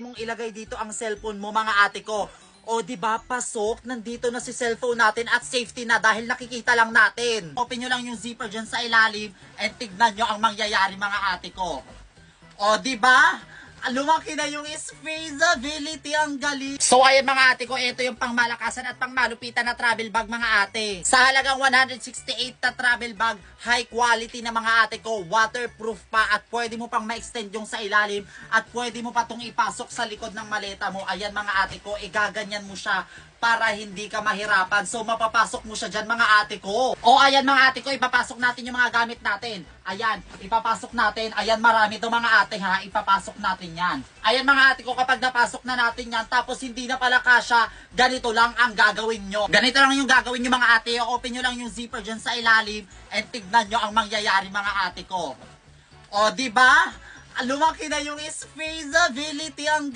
mong ilagay dito ang cellphone mo mga ate ko. O di ba pasok, nandito na si cellphone natin at safety na dahil nakikita lang natin. Open nyo lang yung zipper dyan sa ilalim and tignan nyo ang mangyayari mga ate ko. O di ba? Lumaki na yung spaceability, ang galing. So ayan mga ate ko, ito yung pangmalakasan at pangmalupitan na travel bag mga ate. Sa halagang 168 na travel bag, high quality na mga ate ko, waterproof pa at pwede mo pang ma-extend yung sa ilalim at pwede mo pa itong ipasok sa likod ng maleta mo. Ayan mga ate ko, igaganyan mo siya para hindi ka mahirapan. So mapapasok mo siya dyan mga ate ko. O ayan mga ate ko, ipapasok natin yung mga gamit natin. Ayan, ipapasok natin. Ayan, marami to mga ate ha, ipapasok natin yan. Ayan mga ate ko, kapag napasok na natin yan, tapos hindi na pala kasya, ganito lang ang gagawin nyo. Ganito lang yung gagawin nyo mga ate. Open nyo lang yung zipper dyan sa ilalim and tignan nyo ang mangyayari mga ate ko. O, di ba? Lumaki na yung spaceability, ang